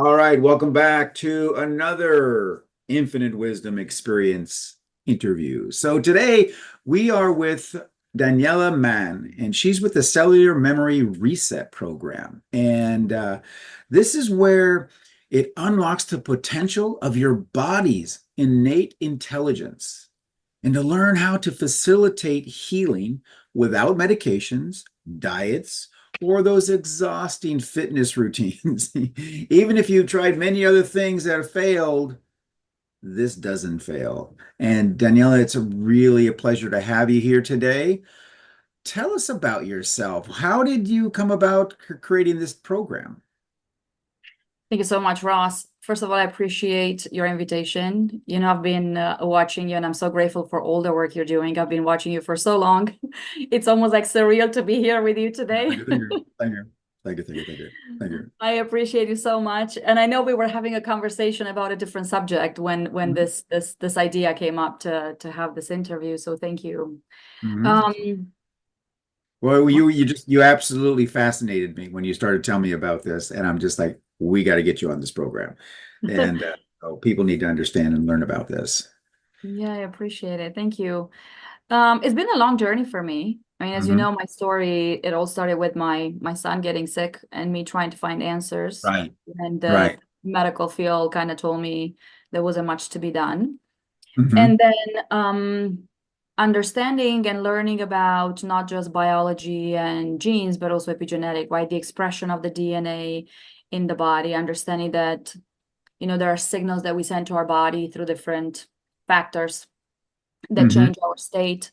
All right, welcome back to another Infinite Wisdom Experience interview. So today we are with Daniela Mann, and she's with the Cellular Memory Reset Program. And this is where it unlocks the potential of your body's innate intelligence and to learn how to facilitate healing without medications, diets, or those exhausting fitness routines. Even if you've tried many other things that have failed, this doesn't fail. And Daniela, it's really a pleasure to have you here today. Tell us about yourself. How did you come about creating this program? Thank you so much, Ross. First of all, I appreciate your invitation. I've been watching you, and I'm so grateful for all the work you're doing. I've been watching you for so long. It's almost like surreal to be here with you today. Thank you. Thank you. Thank you. Thank you. Thank you. Thank you. I appreciate you so much. And I know we were having a conversation about a different subject when Mhm. this idea came up to have this interview. So thank you. Mhm. Um, Well, you absolutely fascinated me when you started telling me about this, and I'm just like, we got to get you on this program, and so people need to understand and learn about this. yeah, I appreciate it. Thank you. It's been a long journey for me. I mean, as you Hmm. know, my story, it all started with my son getting sick and me trying to find answers. Right, And the right. medical field kind of told me there wasn't much to be done. Hmm. And then understanding and learning about not just biology and genes, but also epigenetic, right? The expression of the DNA in the body, understanding that, there are signals that we send to our body through different factors that Hmm. change our state.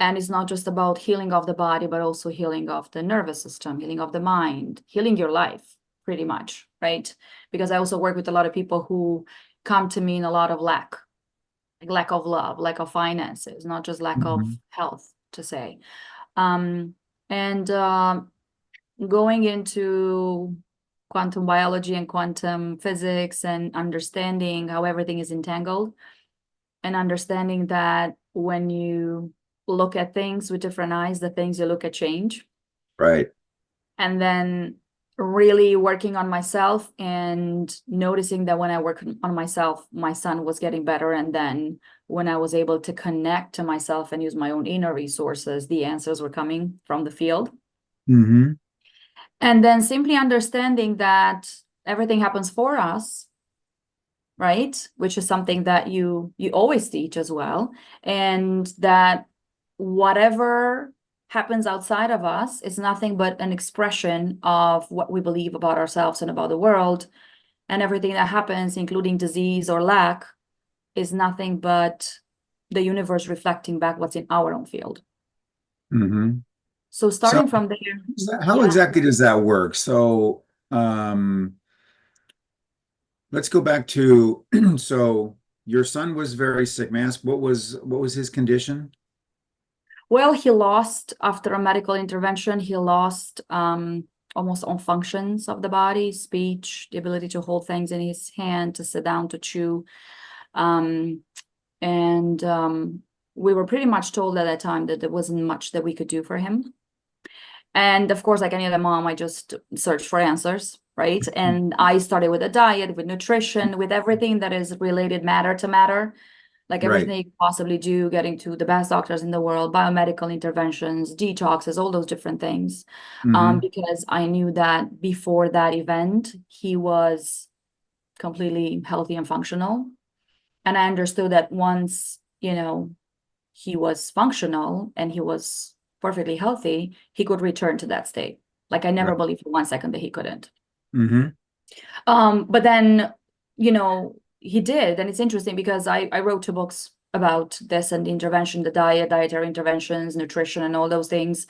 And it's not just about healing of the body, but also healing of the nervous system, healing of the mind, healing your life, pretty much, right? Because I also work with a lot of people who come to me in a lot of lack, like lack of love, lack of finances, not just lack of Hmm. health, to say. Um, and going into quantum biology and quantum physics and understanding how everything is entangled and understanding that when you look at things with different eyes, the things you look at change. Right. And then really working on myself and noticing that when I work on myself, my son was getting better. And then when I was able to connect to myself and use my own inner resources, the answers were coming from the field. Hmm. And then simply understanding that everything happens for us, right? Which is something that you always teach as well. And that whatever happens outside of us is nothing but an expression of what we believe about ourselves and about the world. And everything that happens, including disease or lack, is nothing but the universe reflecting back what's in our own field. Hmm. So So starting from there, how yeah. exactly does that work? So um, let's go back to so your son was very sick, man. What was his condition? Well, he lost, after a medical intervention, he lost almost all functions of the body, speech, the ability to hold things in his hand, to sit down, to chew. Um, and we were pretty much told at that time that there wasn't much that we could do for him. And of course, like any other mom, I just searched for answers, right? And I started with a diet, with nutrition, with everything that is related matter to matter, like Right. everything you could possibly do, getting to the best doctors in the world, biomedical interventions, detoxes, all those different things. Hmm. Because I knew that before that event, he was completely healthy and functional. And I understood that once, he was functional and he was perfectly healthy, he could return to that state. Like I never Right. believed for 1 second that he couldn't. Hmm. But then, he did. And it's interesting because I wrote 2 books about this and the intervention, the diet, dietary interventions, nutrition, and all those things.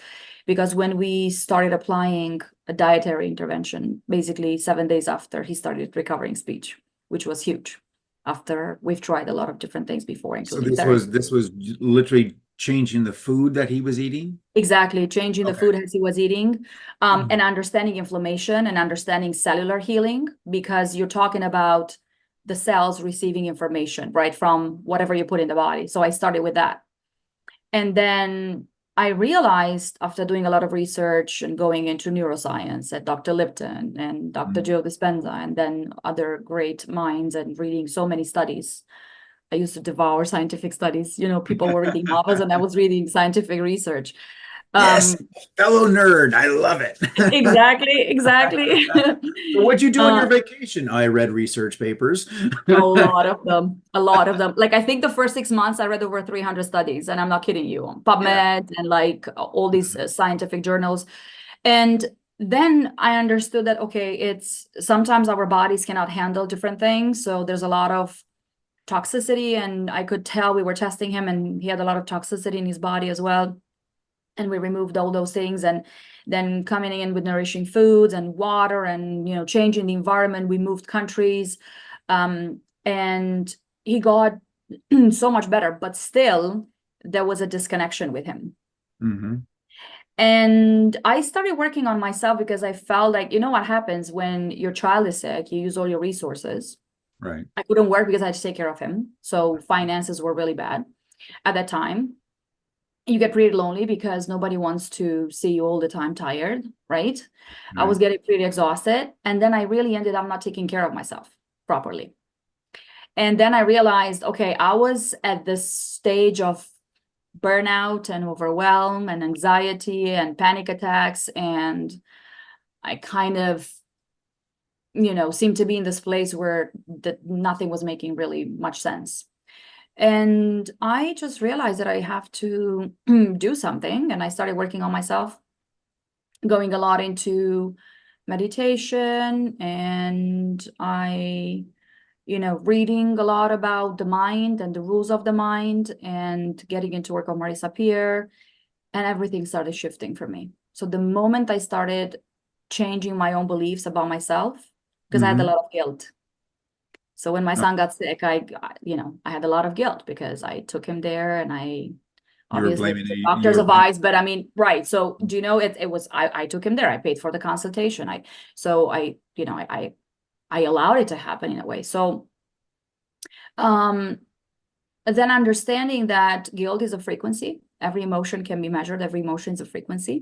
Because when we started applying a dietary intervention, basically 7 days after, he started recovering speech, which was huge after we've tried a lot of different things before, So including this therapy. was this was literally changing the food that he was eating? Exactly, changing the Okay. food as he was eating, Mhm. and understanding inflammation and understanding cellular healing, because you're talking about the cells receiving information, right, from whatever you put in the body. So I started with that. And then I realized after doing a lot of research and going into neuroscience at Dr. Lipton and Dr. Mm. Joe Dispenza, and then other great minds, and reading so many studies. I used to devour scientific studies. People were reading novels and I was reading scientific research. Yes, Um, fellow nerd. I love it. exactly. So what'd you do on your Uh, vacation? I read research papers. a lot of them, a lot of them. Like I think the first 6 months I read over 300 studies, and I'm not kidding you, on Yeah. PubMed and like all these scientific journals. And then I understood that, okay, it's sometimes our bodies cannot handle different things. So there's a lot of toxicity, and I could tell we were testing him and he had a lot of toxicity in his body as well. And we removed all those things, and then coming in with nourishing foods and water and changing the environment. We moved countries, and he got so much better, but still there was a disconnection with him. Mm-hmm. And I started working on myself because I felt like, what happens when your child is sick, you use all your resources. Right. I couldn't work because I had to take care of him, so finances were really bad at that time. You get pretty lonely because nobody wants to see you all the time tired, right? I Right. was getting pretty exhausted. And then I really ended up not taking care of myself properly. And then I realized, okay, I was at this stage of burnout and overwhelm and anxiety and panic attacks. And I kind of, seemed to be in this place where nothing was making really much sense. And I just realized that I have to do something. And I started working on myself, going a lot into meditation. And reading a lot about the mind and the rules of the mind, and getting into work on Marisa Peer. And everything started shifting for me. So the moment I started changing my own beliefs about myself, because I had a Mm-hmm. lot of guilt. So when my son got sick, I had a lot of guilt because I took him there, and I You're obviously blaming the you doctor's were blaming. advice, but I mean, right. So do you know it was I took him there. I paid for the consultation. I allowed it to happen in a way. So um then understanding that guilt is a frequency. Every emotion can be measured. Every emotion is a frequency.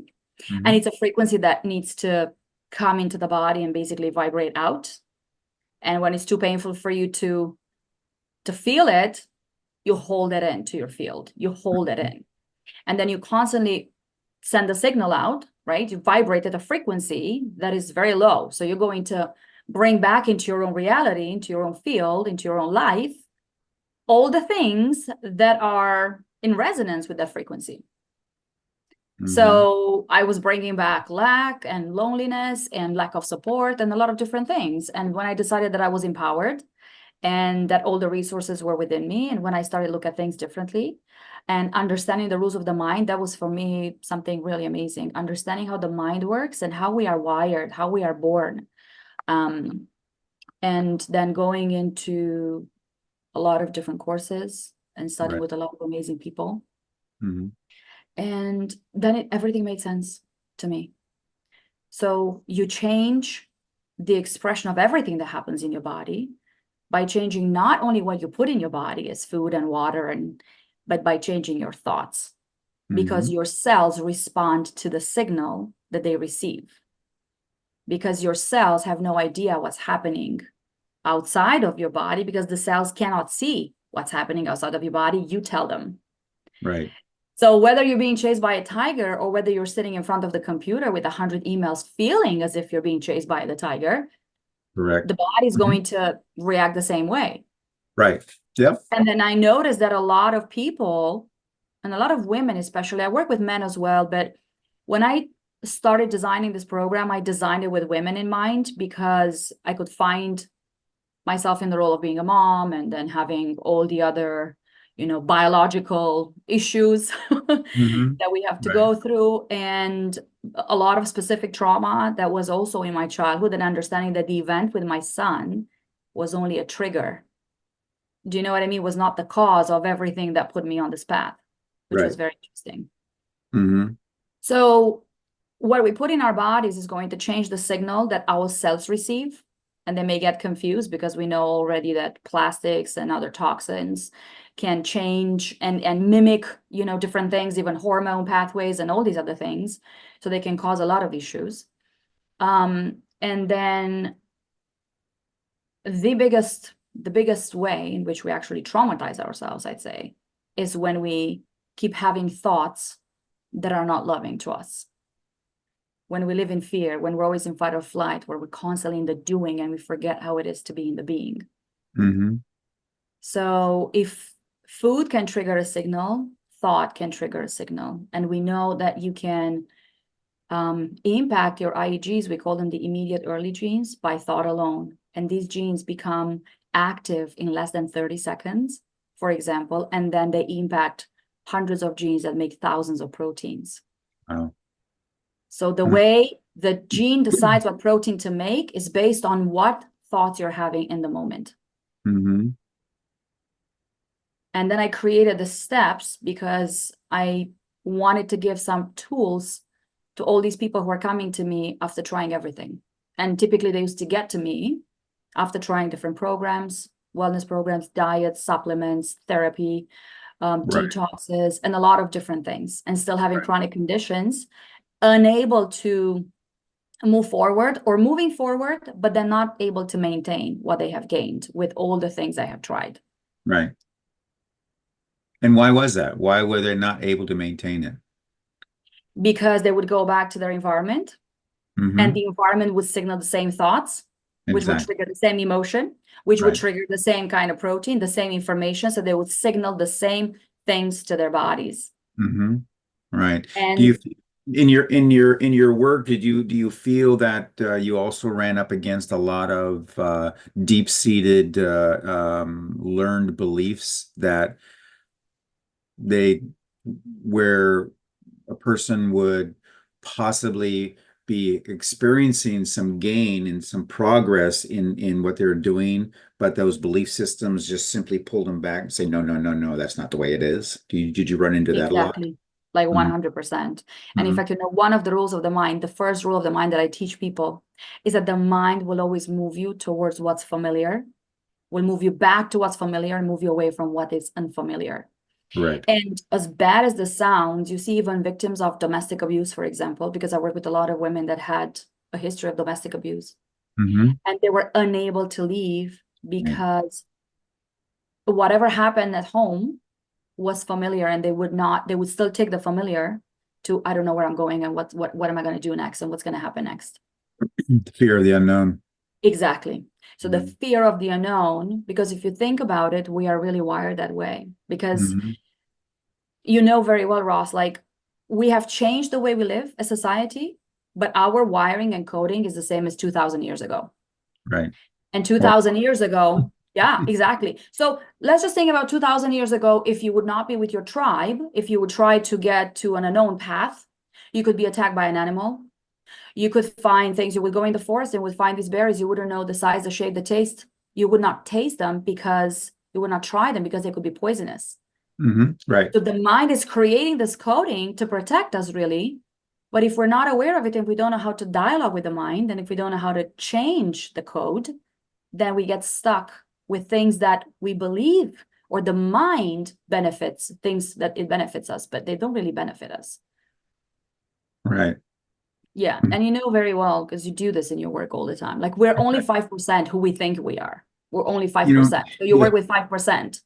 And Mm-hmm. it's a frequency that needs to come into the body and basically vibrate out. And when it's too painful for you to feel it, you hold it into your field. You hold it in. And then you constantly send a signal out, right? You vibrate at a frequency that is very low. So you're going to bring back into your own reality, into your own field, into your own life, all the things that are in resonance with that frequency. Mm-hmm. So I was bringing back lack and loneliness and lack of support and a lot of different things. And when I decided that I was empowered and that all the resources were within me, and when I started to look at things differently and understanding the rules of the mind, that was for me something really amazing. Understanding how the mind works and how we are wired, how we are born. And then going into a lot of different courses and studying Right. with a lot of amazing people. Mm-hmm. And then everything made sense to me. So you change the expression of everything that happens in your body by changing not only what you put in your body as food and water, but by changing your thoughts, Mm-hmm. because your cells respond to the signal that they receive. Because your cells have no idea what's happening outside of your body, because the cells cannot see what's happening outside of your body. You tell them. Right. So whether you're being chased by a tiger or whether you're sitting in front of the computer with 100 emails feeling as if you're being chased by the tiger, Correct. the body's Mm-hmm. going to react the same way. Right. Yep. And then I noticed that a lot of people, and a lot of women especially, I work with men as well, but when I started designing this program, I designed it with women in mind because I could find myself in the role of being a mom and then having all the other biological issues Mm-hmm. that we have to Right. go through, and a lot of specific trauma that was also in my childhood, and understanding that the event with my son was only a trigger. Do you know what I mean? Was not the cause of everything that put me on this path, which was Right. very interesting. Mm-hmm. So what we put in our bodies is going to change the signal that our cells receive. And they may get confused because we know already that plastics and other toxins can change and mimic, different things, even hormone pathways and all these other things. So they can cause a lot of issues. And then the biggest way in which we actually traumatize ourselves, I'd say, is when we keep having thoughts that are not loving to us. When we live in fear, when we're always in fight or flight, where we're constantly in the doing and we forget how it is to be in the being. Mm-hmm. So if food can trigger a signal, thought can trigger a signal. And we know that you can impact your IEGs, we call them the immediate early genes, by thought alone. And these genes become active in less than 30 seconds, for example, and then they impact hundreds of genes that make thousands of proteins. Wow. So the way the gene decides what protein to make is based on what thoughts you're having in the moment. Mm-hmm. And then I created the steps because I wanted to give some tools to all these people who are coming to me after trying everything. And typically they used to get to me after trying different programs, wellness programs, diets, supplements, therapy, Right. detoxes, and a lot of different things, and still having chronic conditions, unable to move forward or moving forward, but then not able to maintain what they have gained with all the things I have tried. Right. And why was that? Why were they not able to maintain it? Because they would go back to their environment, and Mm-hmm. the environment would signal the same thoughts, which would Exactly. trigger the same emotion, which would Right. trigger the same kind of protein, the same information. So they would signal the same things to their bodies. Mm-hmm. Right. Do you And in your work, do you feel that you also ran up against a lot of deep-seated learned beliefs that they where a person would possibly be experiencing some gain and some progress in what they're doing, but those belief systems just simply pulled them back and say, no, no, no, no, that's not the way it is. Did you run into that a lot? exactly, like Mm-hmm. 100%. And in fact, one of the rules of the mind, the first rule of the mind that I teach people is that the mind will always move you towards what's familiar, will move you back to what's familiar and move you away from what is unfamiliar. Right. And as bad as this sounds, you see even victims of domestic abuse, for example, because I work with a lot of women that had a history of domestic abuse, Mm-hmm. and they were unable to leave Right. because whatever happened at home was familiar, and they would still take the familiar to, I don't know where I'm going and what am I going to do next and what's going to happen next. The fear of the unknown. Exactly. So the Mm-hmm. fear of the unknown, because if you think about it, we are really wired that way. Because Mm-hmm. you know very well, Ross, like we have changed the way we live as society, but our wiring and coding is the same as 2000 years ago. Right. And Or 2000 years ago, yeah, exactly. So let's just think about 2000 years ago. If you would not be with your tribe, if you would try to get to an unknown path, you could be attacked by an animal. You could find things. You would go in the forest and would find these berries. You wouldn't know the size, the shape, the taste. You would not taste them because you would not try them because they could be poisonous. mm-hmm. Right. So the mind is creating this coding to protect us, really. But if we're not aware of it, and we don't know how to dialogue with the mind, and if we don't know how to change the code, then we get stuck with things that we believe, or the mind benefits, things that it benefits us, but they don't really benefit us. Right. Yeah. And you know very well, because you do this in your work all the time. Like we're only 5% who we think we are. We're only You know, 5%. So you yeah, work with 5%.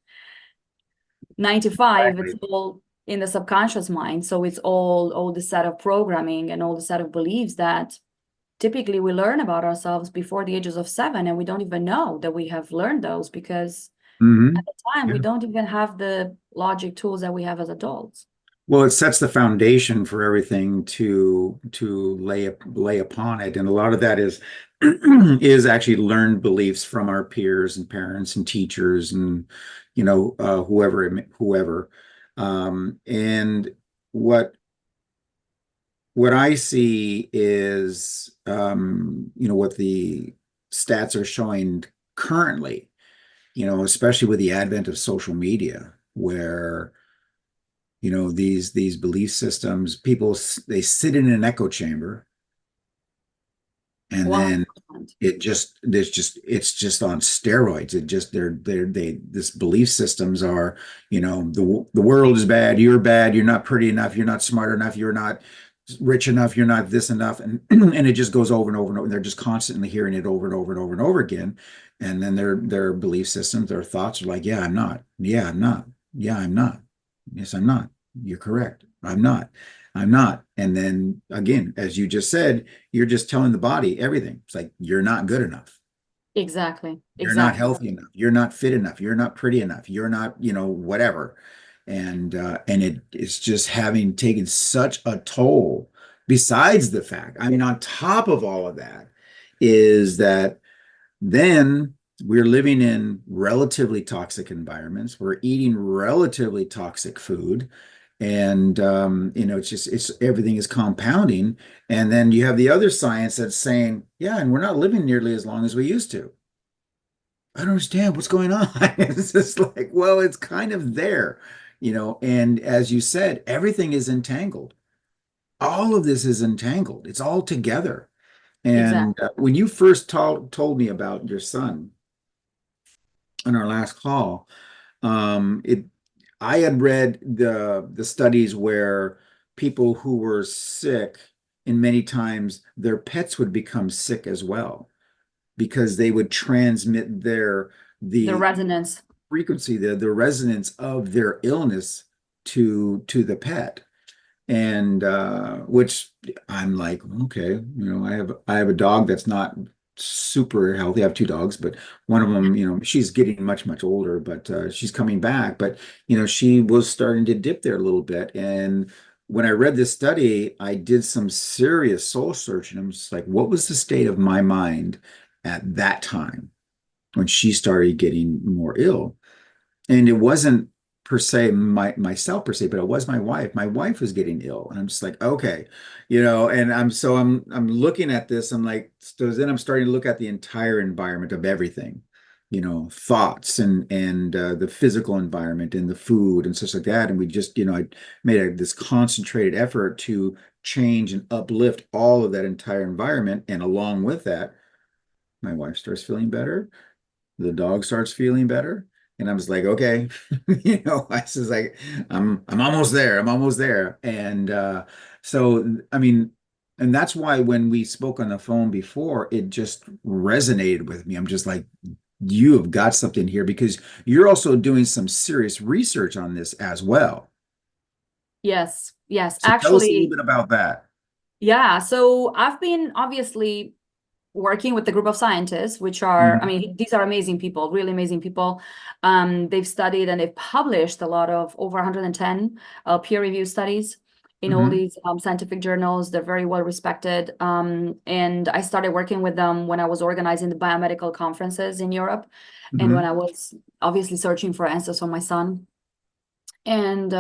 95, it's exactly. all in the subconscious mind. So it's all the set of programming and all the set of beliefs that typically we learn about ourselves before the ages of 7, and we don't even know that we have learned those because Mm-hmm. at the time we Yeah. don't even have the logic tools that we have as adults. Well, it sets the foundation for everything to lay upon it, and a lot of that is is actually learned beliefs from our peers and parents and teachers and whoever. And what I see is what the stats are showing currently, especially with the advent of social media, where these belief systems, they sit in an echo chamber, and then 100%. it's just on steroids. It just they this belief systems are, the world is bad, you're not pretty enough, you're not smart enough, you're not rich enough, you're not this enough, and and it just goes over and over and over. They're just constantly hearing it over and over and over and over again. And then their belief systems, their thoughts are like, yeah, I'm not. Yeah, I'm not. Yeah, I'm not. Yes, I'm not. You're correct. I'm not. I'm not. And then again, as you just said, you're just telling the body everything. It's like, you're not good enough. Exactly. You're not Exactly. healthy enough. You're not fit enough. You're not pretty enough. You're not, whatever. And it's just having taken such a toll. Besides the fact, I mean, on top of all of that, is that then we're living in relatively toxic environments. We're eating relatively toxic food. And it's everything is compounding. And then you have the other science that's saying, yeah, and we're not living nearly as long as we used to. I don't understand what's going on. It's just like, well, it's kind of there, and as you said, everything is entangled. All of this is entangled. It's all together. Exactly. And when you first told me about your son on our last call, it I had read the studies where people who were sick, and many times their pets would become sick as well because they would transmit The the resonance. frequency, the resonance of their illness to the pet. And which I'm like, okay, I have a dog that's not super healthy. I have two dogs, but one of them, she's getting much, much older, but she's coming back. But she was starting to dip there a little bit. And when I read this study, I did some serious soul searching. I'm just like, what was the state of my mind at that time when she started getting more ill? And it wasn't per se myself per se, but it was my wife. My wife was getting ill, and I'm just like, okay, and I'm looking at this. I'm like, so then I'm starting to look at the entire environment of everything, thoughts and the physical environment and the food and such like that. And we just, I made this concentrated effort to change and uplift all of that entire environment. And along with that, my wife starts feeling better, the dog starts feeling better, and I was like, okay, I was like, I'm almost there. I'm almost there. And so I mean, and that's why when we spoke on the phone before, it just resonated with me. I'm just like, you have got something here because you're also doing some serious research on this as well. Yes. Yes. So tell us a little Actually, bit about that. yeah. So I've been obviously working with a group of scientists, which are, I Mhm. mean, these are amazing people, really amazing people. They've studied and they've published a lot of over 110 peer-reviewed studies in all Mhm. these scientific journals. They're very well respected. And I started working with them when I was organizing the biomedical conferences in Europe, and when Mhm. I was obviously searching for answers for my son. And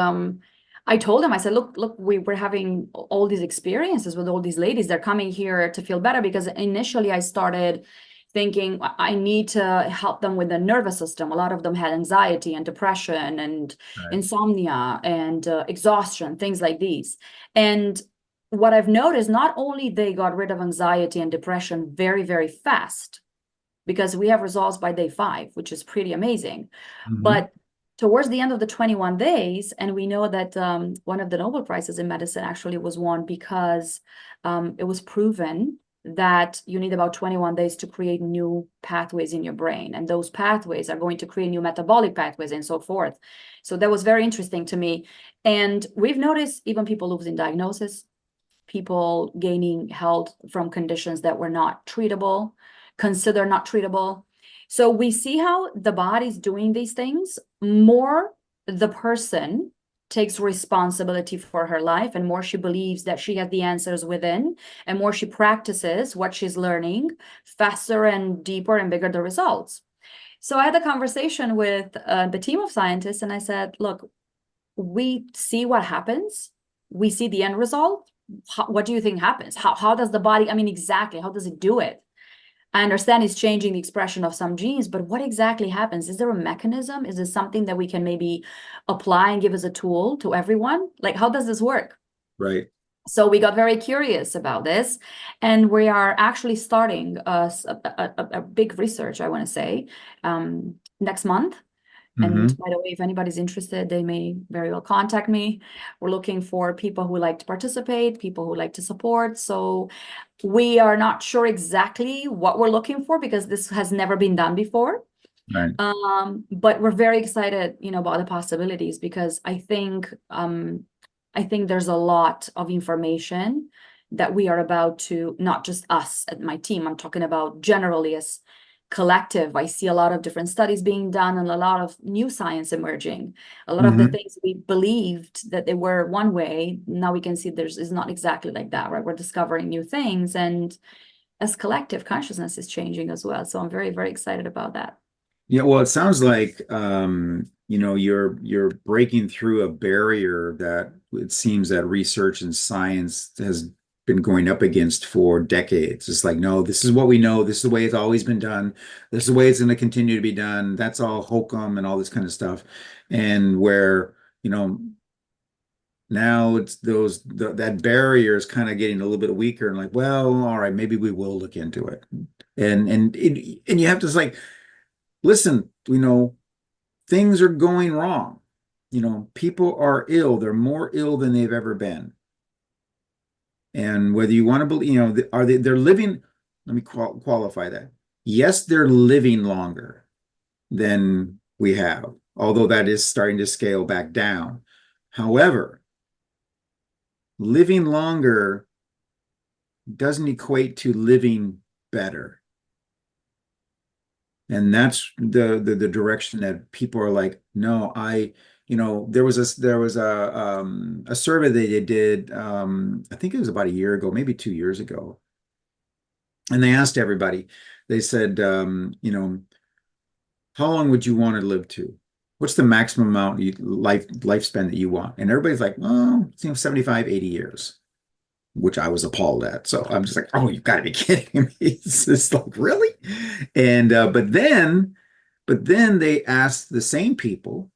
I told him, I said, look, we were having all these experiences with all these ladies. They're coming here to feel better because initially I started thinking I need to help them with the nervous system. A lot of them had anxiety and depression and Right. insomnia and exhaustion, things like these. And what I've noticed, not only they got rid of anxiety and depression very, very fast, because we have results by day 5, which is pretty amazing. Mhm. But towards the end of the 21 days, and we know that one of the Nobel Prizes in medicine actually was won because it was proven that you need about 21 days to create new pathways in your brain. And those pathways are going to create new metabolic pathways and so forth. So that was very interesting to me. And we've noticed even people losing diagnosis, people gaining health from conditions that were not treatable, considered not treatable. So we see how the body's doing these things. More the person takes responsibility for her life, and more she believes that she has the answers within, and more she practices what she's learning, faster and deeper and bigger the results. So I had a conversation with the team of scientists, and I said, look, we see what happens, we see the end result. What do you think happens? How does the body, I mean, exactly, how does it do it? I understand it's changing the expression of some genes, but what exactly happens? Is there a mechanism? Is this something that we can maybe apply and give as a tool to everyone? Like, how does this work? Right. So we got very curious about this, and we are actually starting a big research, I want to say, next month. And Hmm. by the way, if anybody's interested, they may very well contact me. We're looking for people who like to participate, people who like to support. So we are not sure exactly what we're looking for because this has never been done before. Right. But we're very excited, about the possibilities because I think there's a lot of information that we are about to, not just us at my team, I'm talking about generally as collective. I see a lot of different studies being done and a lot of new science emerging. A lot of the Hmm. things we believed that they were one way, now we can see is not exactly like that, right? We're discovering new things, and as collective consciousness is changing as well. So I'm very, very excited about that. Yeah, well, it sounds like you're breaking through a barrier that it seems that research and science has been going up against for decades. It's like, no, this is what we know. This is the way it's always been done. This is the way it's going to continue to be done. That's all hokum and all this kind of stuff. And where, you know, now it's that barrier is kind of getting a little bit weaker and like, well, all right, maybe we will look into it. And you have to like, listen, things are going wrong. People are ill. They're more ill than they've ever been. And whether you want to believe, they're living, let me qualify that. Yes, they're living longer than we have, although that is starting to scale back down. However, living longer doesn't equate to living better. And that's the direction that people are like, no, there was a survey they did, I think it was about a year ago, maybe 2 years ago, and they asked everybody. They said, how long would you want to live to? What's the maximum amount lifespan that you want? And everybody's like, oh, 75, 80 years, which I was appalled at. So I'm just like, oh, you've got to be kidding me. It's just like, really? And but then they asked the same people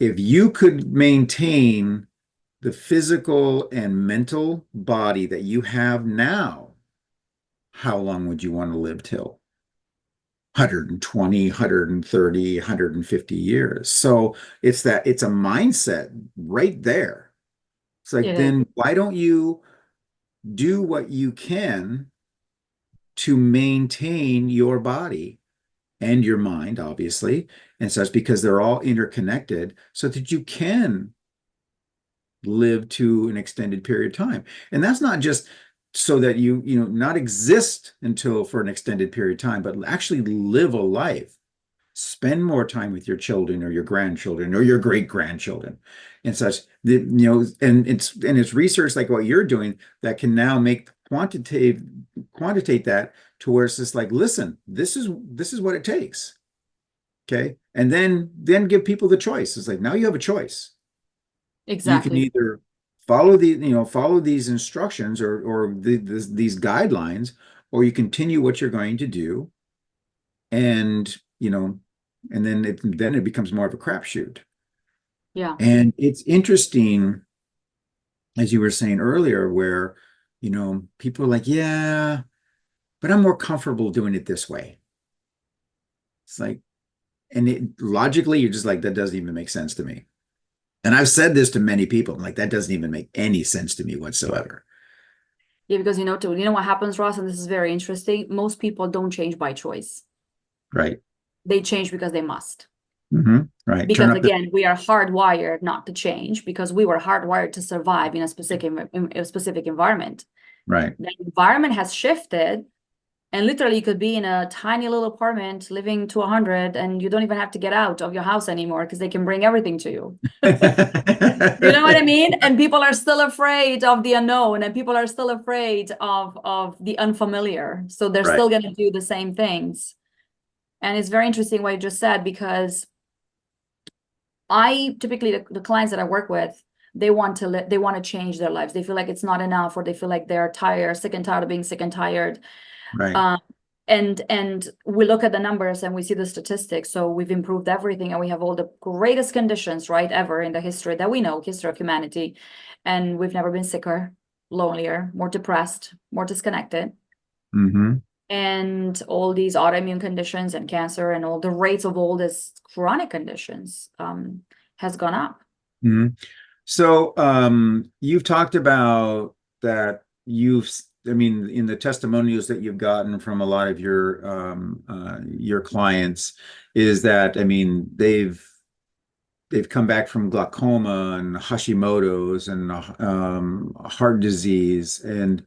if you could maintain the physical and mental body that you have now, how long would you want to live till? 120, 130, 150 years. So it's a mindset right there. It's like, It is. then why don't you do what you can to maintain your body and your mind, obviously, and such, because they're all interconnected, so that you can live to an extended period of time. And that's not just so that not exist until for an extended period of time, but actually live a life. Spend more time with your children or your grandchildren or your great grandchildren and such. And it's research like what you're doing that can now make quantitate that to where it's just like, listen, this is what it takes. Okay. And then give people the choice. It's like, now you have a choice. You can Exactly. either follow these instructions or these guidelines, or you continue what you're going to do, and then it becomes more of a crapshoot. Yeah. And it's interesting, as you were saying earlier, where people are like, yeah, but I'm more comfortable doing it this way. It's like, and logically, you're just like, that doesn't even make sense to me. And I've said this to many people. I'm like, that doesn't even make any sense to me whatsoever. Yeah, because you know what happens, Ross, and this is very interesting. Most people don't change by choice. Right. They change because they must. Right. Turn Because up the again, we are hardwired not to change because we were hardwired to survive in a specific environment. right. The environment has shifted, and literally you could be in a tiny little apartment living to 100, and you don't even have to get out of your house anymore because they can bring everything to you. You know what I mean? And people are still afraid of the unknown, and people are still afraid of the unfamiliar. So they're Right. still going to do the same things. And it's very interesting what you just said, because I typically, the clients that I work with, they want to change their lives. They feel like it's not enough, or they feel like they're tired, sick and tired of being sick and tired. Right. Um, And we look at the numbers and we see the statistics. So we've improved everything and we have all the greatest conditions, right, ever in the history that we know, history of humanity. And we've never been sicker, lonelier, more depressed, more disconnected. Mm-hmm. And all these autoimmune conditions and cancer and all the rates of all these chronic conditions has gone up. Mm-hmm. So, you've talked about that I mean, in the testimonials that you've gotten from a lot of your clients, is that, I mean, they've come back from glaucoma and Hashimoto's and heart disease, and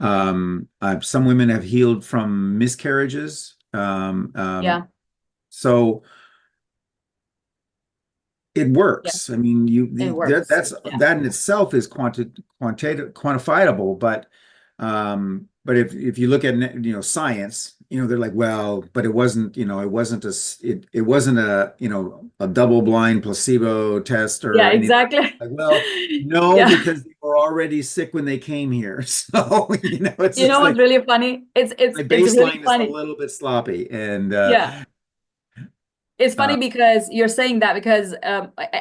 some women have healed from miscarriages. Yeah, So it yeah, works. I mean, it works. that's Yeah. that in itself is quantifiable, but if you look at science, they're like, well, but it wasn't, it wasn't a double blind placebo test Yeah, or anything. exactly. Like, well, no, Yeah. because they were already sick when they came here. So, it's You just know what's like really funny? It's it's my it's really baseline is a funny. little bit sloppy, and Yeah. It's uh, funny because you're saying that because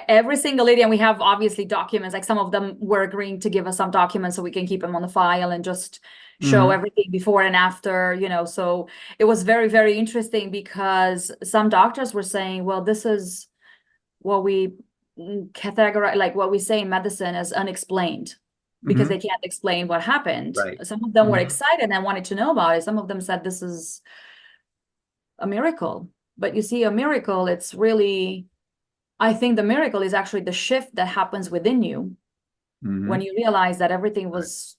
every single lady, and we have obviously documents, like some of them were agreeing to give us some documents so we can keep them on the file and just show mhm, everything before and after, so it was very, very interesting because some doctors were saying, well, this is what we categorize, like what we say in medicine as unexplained, because mhm, they can't explain what happened. right. Some of them were Mhm, excited and wanted to know about it. Some of them said this is a miracle. But you see, a miracle, it's really, I think the miracle is actually the shift that happens within you when mhm, you realize that everything right. was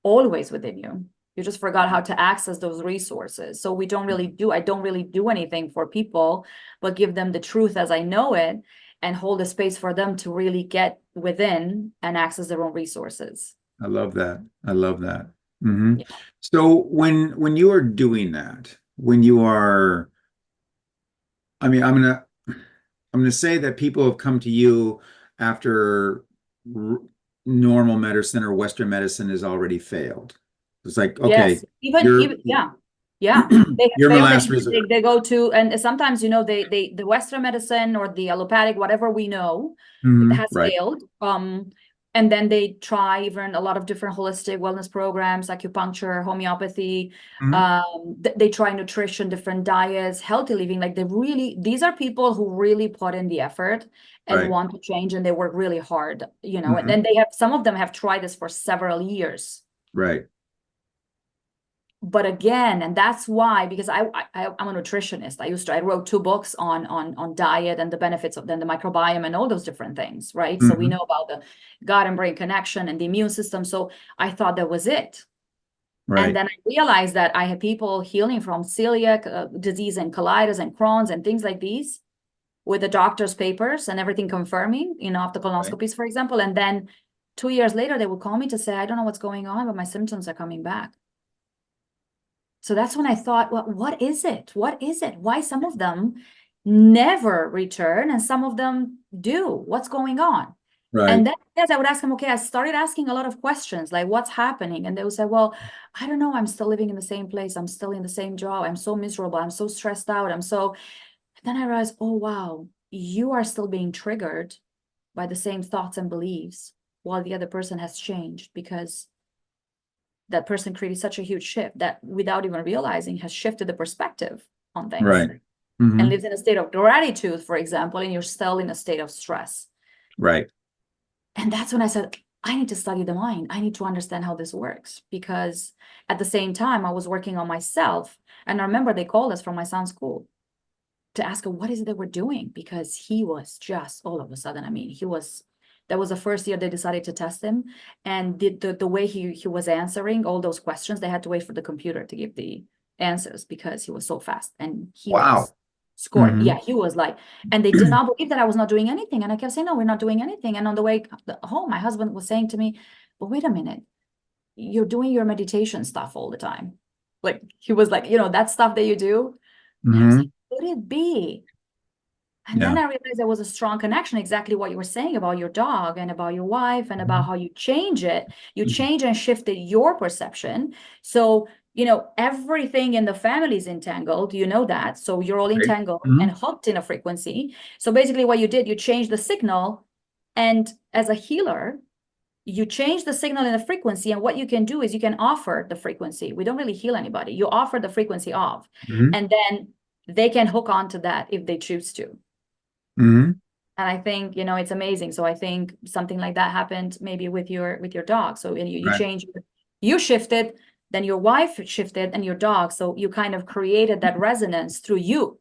always within you. You just forgot how to access those resources. So I don't really do anything for people, but give them the truth as I know it and hold a space for them to really get within and access their own resources. I love that. I love that. Hmm. Yeah. So when you are doing that, when you are, I mean, I'm gonna say that people have come to you after r normal medicine or Western medicine has already failed. It's like, okay, Yes, even you're even yeah, yeah. They have you're my failed, and last even resort. they go to, and sometimes they the Western medicine or the allopathic, whatever we know, Hmm. has Right. failed. And then they try even a lot of different holistic wellness programs, acupuncture, homeopathy. Hmm. They try nutrition, different diets, healthy living. Like these are people who really put in the effort and Right. want to change, and they work really hard. And Hmm. then they have some of them have tried this for several years. Right. But again, and that's why, because I'm a nutritionist. I wrote 2 books on diet and the benefits of then the microbiome and all those different things, right? So we Hmm. know about the gut and brain connection and the immune system. So I thought that was it. And Right. then I realized that I had people healing from celiac disease and colitis and Crohn's and things like these with the doctor's papers and everything confirming, after Right. colonoscopies, for example. And then 2 years later, they would call me to say, I don't know what's going on, but my symptoms are coming back. So that's when I thought, well, what is it? What is it? Why some of them never return and some of them do? What's going on? And Right. then yes, I would ask them, okay, I started asking a lot of questions like what's happening? And they would say, well, I don't know. I'm still living in the same place. I'm still in the same job. I'm so miserable. I'm so stressed out. And then I realized, oh, wow, you are still being triggered by the same thoughts and beliefs while the other person has changed because that person created such a huge shift that without even realizing has shifted the perspective on things Right. Hmm. and lives in a state of gratitude, for example, and you're still in a state of stress. Right. And that's when I said, I need to study the mind. I need to understand how this works because at the same time, I was working on myself. And I remember they called us from my son's school to ask him, what is it that we're doing? Because he was just all of a sudden, I mean, that was the first year they decided to test him. And the way he was answering all those questions, they had to wait for the computer to give the answers because he was so fast. And he was Wow. scoring. Hmm. Yeah, he was like, and they did not believe that I was not doing anything. And I kept saying, no, we're not doing anything. And on the way home, my husband was saying to me, but wait a minute, you're doing your meditation stuff all the time. Like he was like, that stuff that you do. And I was like, Hmm. could it be? And then Yeah. I realized there was a strong connection, exactly what you were saying about your dog and about your wife and about Mhm. how you change it. You change and shifted your perception. So, everything in the family is entangled, that. So you're all Right. entangled and Mhm. hooked in a frequency. So basically what you did, you changed the signal. And as a healer, you change the signal in the frequency. And what you can do is you can offer the frequency. We don't really heal anybody. You offer the frequency of, Mhm. and then they can hook onto that if they choose to. Mhm. And I think, it's amazing. So I think something like that happened maybe with your dog. So you Right. change, you shifted, then your wife shifted and your dog. So you kind of created that resonance through you.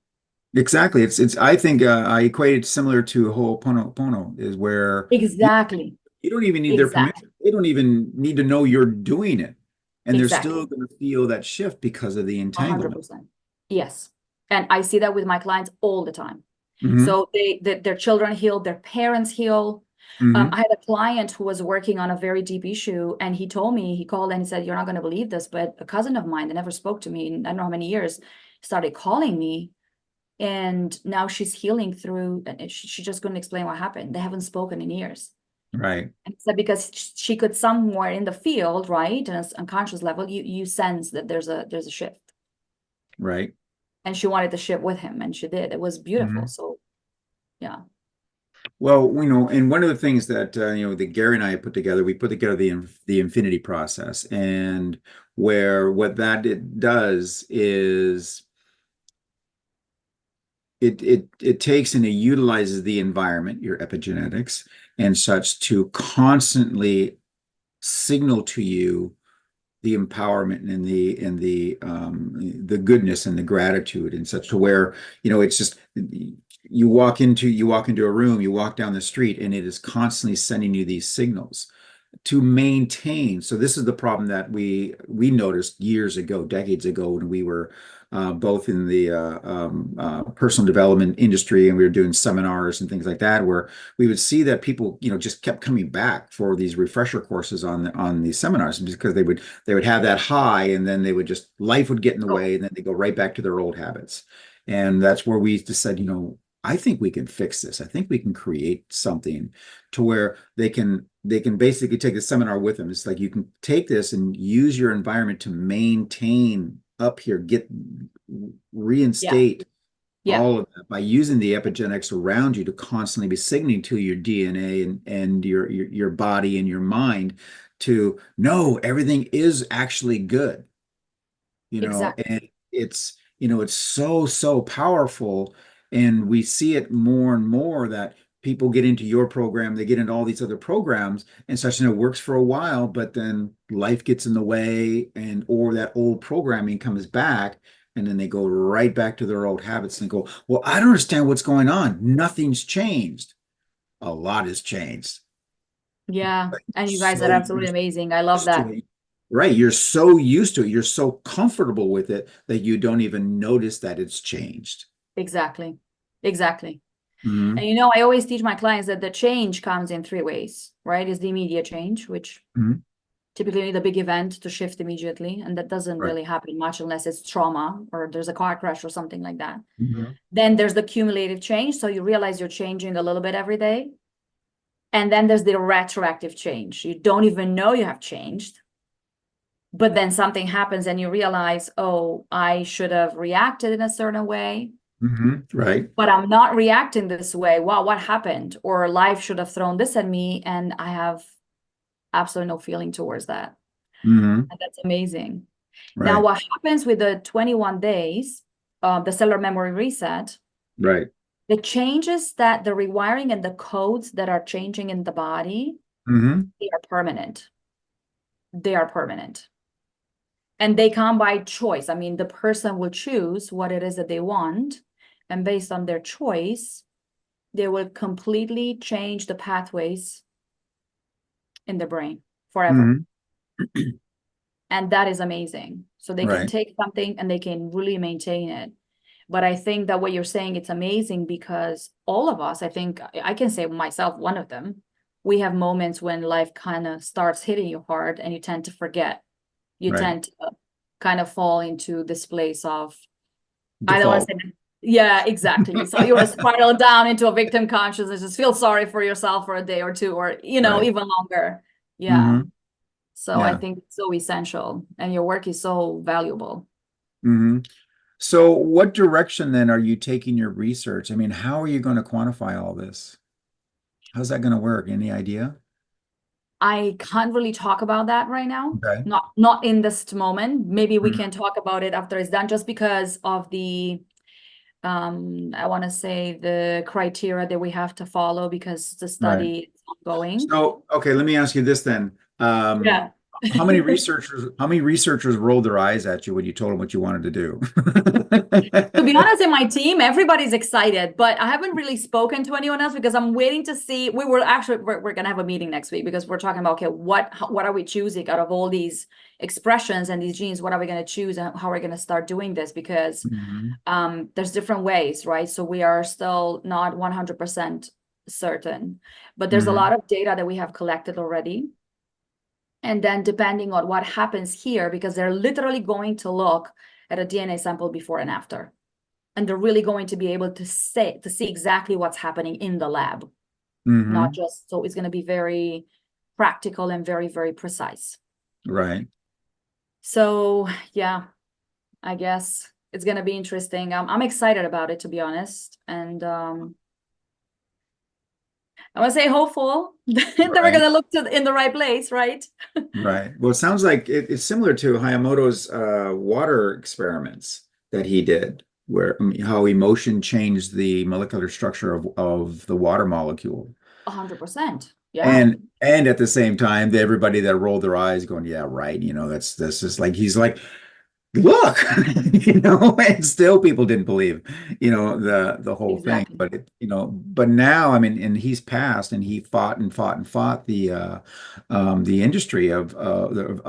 Exactly. I think I equate it similar to Ho'oponopono is where you, Exactly. you don't even need their Exactly. permission. They don't even need to know you're doing it. And they're Exactly. still going to feel that shift because of the entanglement. 100%. Yes. And I see that with my clients all the time. Hmm. So their children heal, their parents heal. Hmm. I had a client who was working on a very deep issue, and he told me, he called and he said, "You're not going to believe this, but a cousin of mine that never spoke to me in I don't know how many years started calling me, and now she's healing through, and she just couldn't explain what happened. They haven't spoken in years." Right. And he said because she could somewhere in the field, right, on an unconscious level, you sense that there's a shift, Right. and she wanted to shift with him, and she did. It was beautiful. Hmm. So yeah, Well, and one of the things that that Gary and I put together, we put together the infinity process, and where what that it does is it takes and it utilizes the environment, your epigenetics, and such to constantly signal to you the empowerment and the goodness and the gratitude and such to where it's just you walk into a room, you walk down the street, and it is constantly sending you these signals to maintain. So this is the problem that we noticed years ago, decades ago, when we were both in the personal development industry, and we were doing seminars and things like that, where we would see that people, just kept coming back for these refresher courses on these seminars because they would have that high, and then they would just life would get in the oh way, and then they go right back to their old habits. And that's where we just said, I think we can fix this. I think we can create something to where they can basically take the seminar with them. It's like you can take this and use your environment to maintain up here, yeah, reinstate yeah, all of that by using the epigenetics around you to constantly be signaling to your DNA and your body and your mind to know everything is actually good, exactly. and it's so powerful. And we see it more and more that people get into your program, they get into all these other programs and such, and it works for a while, but then life gets in the way, and or that old programming comes back, and then they go right back to their old habits and go, well, I don't understand what's going on. Nothing's changed. A lot has changed. Yeah. But And you guys are so absolutely amazing. I love used to that. it. Right. You're so used to it. You're so comfortable with it that you don't even notice that it's changed. Exactly. Exactly. And Hmm. I always teach my clients that the change comes in three ways, right? Is the immediate change, which Hmm. typically you need a big event to shift immediately. And that doesn't Right. really happen much unless it's trauma or there's a car crash or something like that. Hmm. Then there's the cumulative change. So you realize you're changing a little bit every day. And then there's the retroactive change. You don't even know you have changed. But then something happens and you realize, oh, I should have reacted in a certain way, Hmm. Right. but I'm not reacting this way. Wow, what happened? Or life should have thrown this at me, and I have absolutely no feeling towards that. Hmm. And that's amazing. Now, Right. what happens with the 21 days, the cellular memory reset, Right. the changes that the rewiring and the codes that are changing in the body, Hmm. they are permanent. They are permanent. And they come by choice. I mean, the person will choose what it is that they want. And based on their choice, they will completely change the pathways in the brain forever. Hmm. And that is amazing. So they can Right. take something and they can really maintain it. But I think that what you're saying, it's amazing because all of us, I think I can say myself, one of them, we have moments when life kind of starts hitting you hard and you tend to forget. You Right. tend to kind of fall into this place of, I don't want Default. to say, yeah, exactly. So you want to spiral down into a victim consciousness, just feel sorry for yourself for a day or two, or, Right. even longer. Yeah. Hmm. So I Yeah. think it's so essential, and your work is so valuable. Hmm. So what direction then are you taking your research? I mean, how are you going to quantify all this? How's that going to work? Any idea? I can't really talk about that right now. Okay. Not in this moment. Maybe we Mhm. can talk about it after it's done, just because of the I want to say the criteria that we have to follow because the Right. study is ongoing. So, okay, let me ask you this then. Yeah. How many researchers rolled their eyes at you when you told them what you wanted to To be do? honest, in my team, everybody's excited, but I haven't really spoken to anyone else because I'm waiting to see. We're gonna have a meeting next week because we're talking about, okay, what are we choosing out of all these expressions and these genes? What are we gonna choose, and how are we gonna start doing this? Because Mhm. there's different ways, right? So we are still not 100% certain, but there's a Mhm. lot of data that we have collected already. And then depending on what happens here, because they're literally going to look at a DNA sample before and after. And they're really going to be able to see exactly what's happening in the lab, not Mhm. just, so it's going to be very practical and very, very precise. Right. So yeah, I guess it's going to be interesting. I'm excited about it, to be honest. And I want to say hopeful that we're going Right. to look in the right place, right? Right. Well, it sounds like it's similar to Hayamoto's water experiments that he did, where how emotion changed the molecular structure of the water molecule. 100%. Yeah, And at the same time, everybody that rolled their eyes going, yeah, right, this is like he's like, look, and still people didn't believe, the whole thing. exactly. But but now, I mean, and he's passed, and he fought and fought and fought the industry of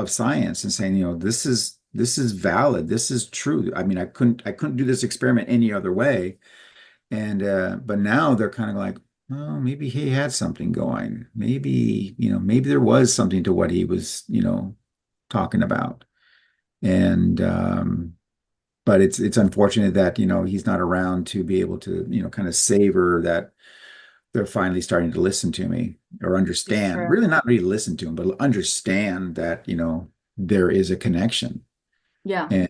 science, and saying, this is valid, this is true. I mean, I couldn't do this experiment any other way. And but now they're kind of like, oh, maybe he had something going. Maybe there was something to what he was, talking about. And but it's unfortunate that, he's not around to be able to, kind of savor that they're finally starting to listen to me or It's understand. true. Really not really listen to him, but understand that, there is a connection. Yeah. And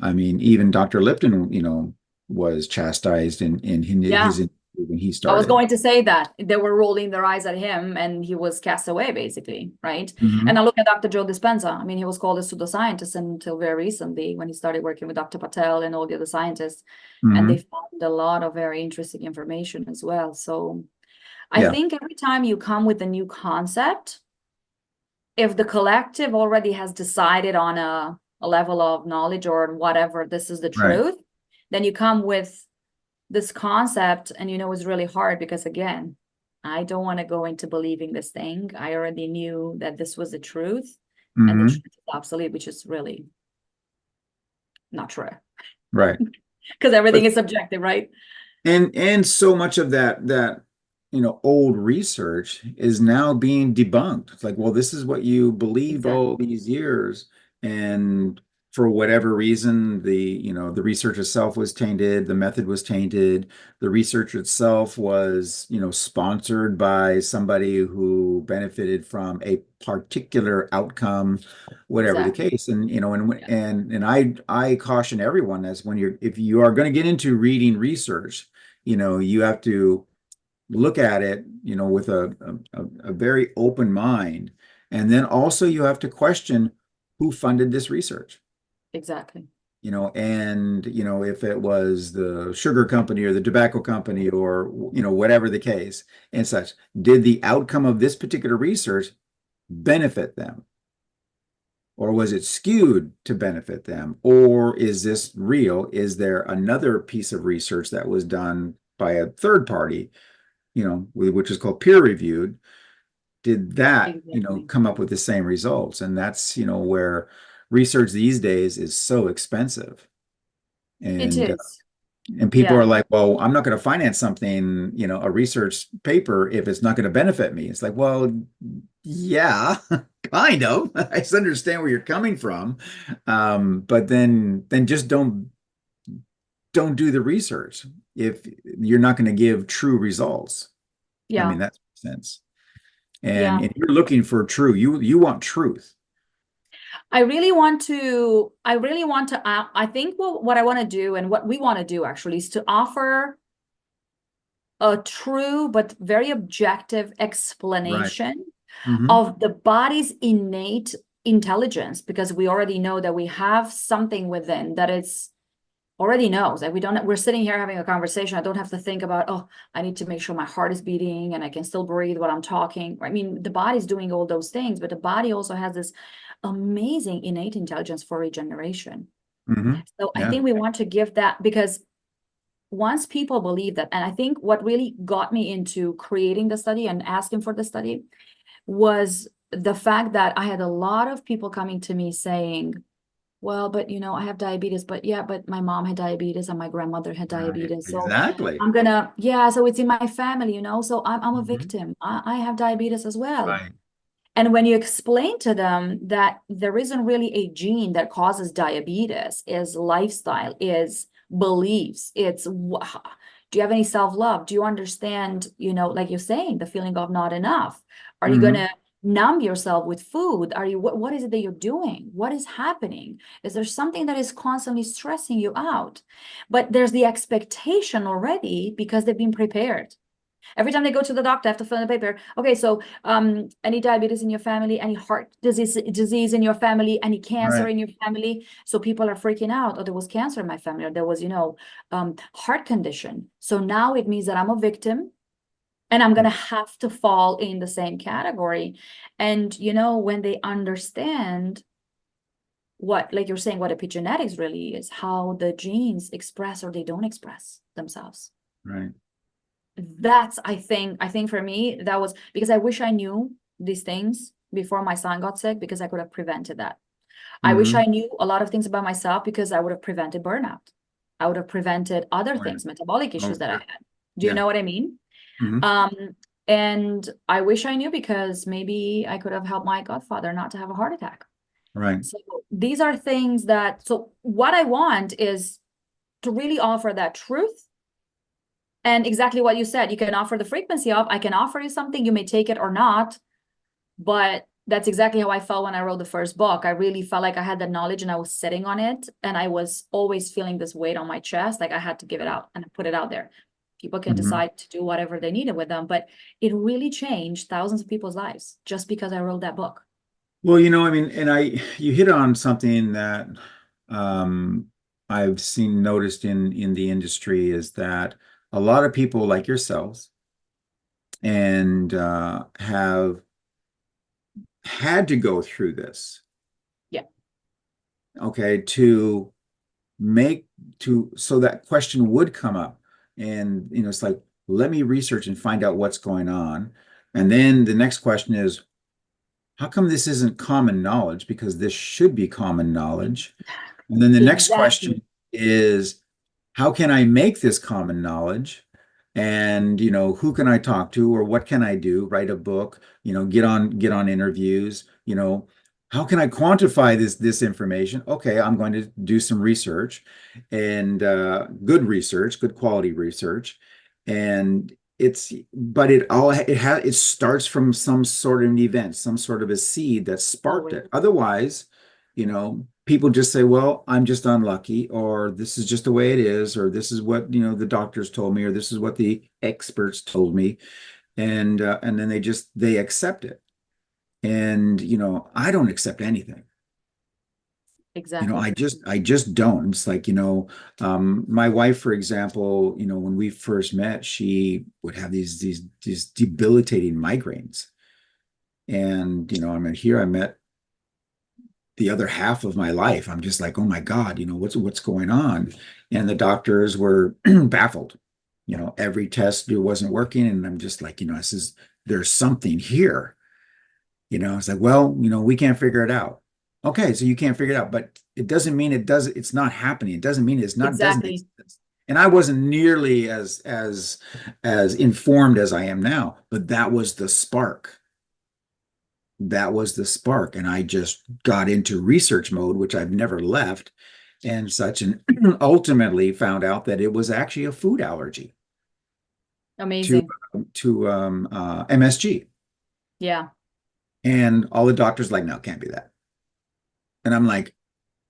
I mean, even Dr. Lipton, was chastised in Yeah. his interview when he I was started. going to say that they were rolling their eyes at him and he was cast away, basically, right? And Hmm. I look at Dr. Joe Dispenza. I mean, he was called a pseudoscientist until very recently when he started working with Dr. Patel and all the other scientists. And they Hmm. found a lot of very interesting information as well. So I Yeah, think every time you come with a new concept, if the collective already has decided on a level of knowledge or whatever, this is the right. truth, then you come with this concept and it's really hard because, again, I don't want to go into believing this thing. I already knew that this was the truth, and the Hmm. truth is obsolete, which is really not true Right. because everything But is subjective, right? and so much of that old research is now being debunked. It's like, well, this is what you believed all Exactly. these years, and for whatever reason, the research itself was tainted, the method was tainted, the research itself was, sponsored by somebody who benefited from a particular outcome, whatever the Exactly. case. And Yeah. I caution everyone, as when if you are going to get into reading research, you have to look at it, with a very open mind. And then also you have to question who funded this research. Exactly. And if it was the sugar company or the tobacco company or whatever the case and such, did the outcome of this particular research benefit them? Or was it skewed to benefit them? Or is this real? Is there another piece of research that was done by a third party, which is called peer reviewed? Did that, Exactly. come up with the same results? And that's, where research these days is so expensive. It And is. people are Yeah. like, well, I'm not going to finance something, a research paper, if it's not going to benefit me. It's like, well, yeah, kind of. I just understand where you're coming from. But then just don't do the research if you're not going to give true results. I mean, Yeah. that makes sense. And Yeah. you're looking for true, you want truth. I think what I want to do and what we want to do actually is to offer a true but very objective Right. explanation Hmm. of the body's innate intelligence, because we already know that we have something within that it's already knows. Like we're sitting here having a conversation. I don't have to think about, oh, I need to make sure my heart is beating and I can still breathe while I'm talking. I mean, the body's doing all those things, but the body also has this amazing innate intelligence for regeneration. Hmm. So I Yeah. think we want to give that, because once people believe that, and I think what really got me into creating the study and asking for the study was the fact that I had a lot of people coming to me saying, well, but I have diabetes, but yeah, but my mom had diabetes and my grandmother had Right. diabetes. So Exactly. yeah, so it's in my family, so I'm a Hmm. victim. I have diabetes as well. Right. And when you explain to them that there isn't really a gene that causes diabetes, is lifestyle, is beliefs, do you have any self-love? Do you understand, like you're saying, the feeling of not enough? Are you Hmm. gonna numb yourself with food? What is it that you're doing? What is happening? Is there something that is constantly stressing you out? But there's the expectation already because they've been prepared. Every time they go to the doctor, I have to fill in the paper. Okay, so any diabetes in your family, any heart disease in your family, any cancer Right. in your family. So people are freaking out. Oh, there was cancer in my family, or there was, heart condition. So now it means that I'm a victim and I'm gonna have to fall in the same category. And when they understand what, like you're saying, what epigenetics really is, how the genes express or they don't express themselves, Right. that's I think for me that was because I wish I knew these things before my son got sick, because I could have prevented that. I wish I Hmm. knew a lot of things about myself, because I would have prevented burnout. I would have prevented other Oh, yeah. things, metabolic Oh, issues that I sure. had. Do you Yeah. know what I mean? Hmm. um and I wish I knew, because maybe I could have helped my godfather not to have a heart attack. Right. So these are things that, so what I want is to really offer that truth. And exactly what you said, you can offer the frequency of, I can offer you something, you may take it or not. But that's exactly how I felt when I wrote the first book. I really felt like I had the knowledge and I was sitting on it. And I was always feeling this weight on my chest. Like I had to give it out and put it out there. People can Hmm. decide to do whatever they needed with them. But it really changed thousands of people's lives just because I wrote that book. Well, I mean, you hit on something that um, I've seen noticed in the industry is that a lot of people like yourselves and have had to go through this, Yeah, okay, to make to so that question would come up. And it's like, let me research and find out what's going on. And then the next question is, how come this isn't common knowledge? Because this should be common knowledge. And then the next exactly. question is, how can I make this common knowledge? And, who can I talk to or what can I do? Write a book, get on interviews, how can I quantify this information? Okay, I'm going to do some research and good research, good quality research. And but it starts from some sort of an event, some sort of a seed that sparked Always. it. Otherwise, people just say, well, I'm just unlucky, or this is just the way it is, or this is what, the doctors told me, or this is what the experts told me. And then they accept it. And, I don't accept anything. Exactly. I just don't. It's like, my wife, for example, when we first met, she would have these debilitating migraines. And, I mean, here I met the other half of my life. I'm just like, oh my God, what's going on? And the doctors were baffled. Every test wasn't working. And I'm just like, there's something here. It's like, well, we can't figure it out. Okay, so you can't figure it out, but it doesn't mean it's not happening. It doesn't mean doesn't Exactly. exist. And I wasn't nearly as informed as I am now, but that was the spark. That was the spark. And I just got into research mode, which I've never left and such, and ultimately found out that it was actually a food allergy to Amazing. MSG. Yeah. And all the doctors like, no, it can't be that. And I'm like,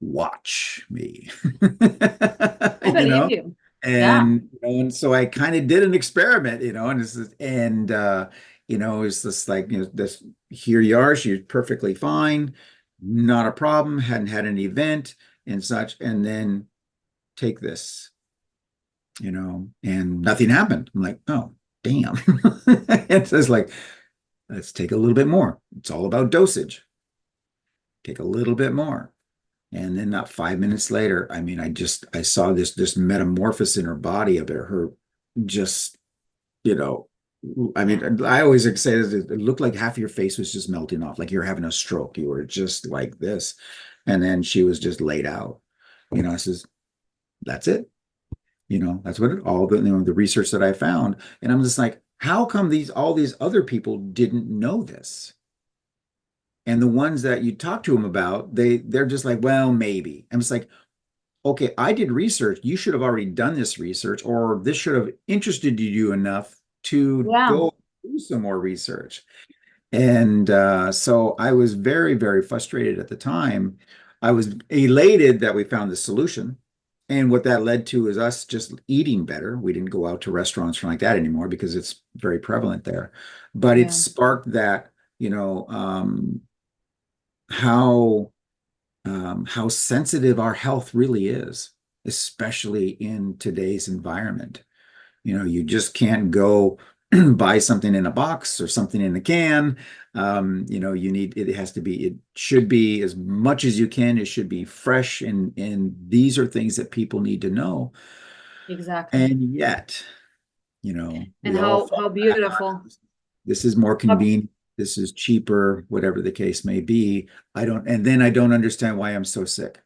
watch me, I you believe know? you. Yeah, And so I kind of did an experiment, and it's just like, this, here you are, she's perfectly fine, not a problem, hadn't had an event and such, and then take this, and nothing happened. I'm like, oh, damn. It's just like, let's take a little bit more. It's all about dosage. Take a little bit more. And then not 5 minutes later, I mean, I saw this metamorphosis in her body of her just, you know, I yeah, mean, I always say that it looked like half of your face was just melting off, like you're having a stroke. You were just like this. And then she was just laid out. I says, that's it. That's what the research that I found. And I'm just like, how come all these other people didn't know this? And the ones that you talk to them about, they're just like, well, maybe. I'm just like, okay, I did research. You should have already done this research, or this should have interested you enough to yeah, go do some more research. And so I was very, very frustrated at the time. I was elated that we found the solution. And what that led to is us just eating better. We didn't go out to restaurants or like that anymore because it's very prevalent there. But it yeah, sparked that, how how sensitive our health really is, especially in today's environment. You just can't go buy something in a box or something in a can. It should be as much as you can. It should be fresh. And these are things that people need to know. exactly. And yet, And we all how fall back beautiful. on this is more How, convenient. This is cheaper, whatever the case may be. And then I don't understand why I'm so sick.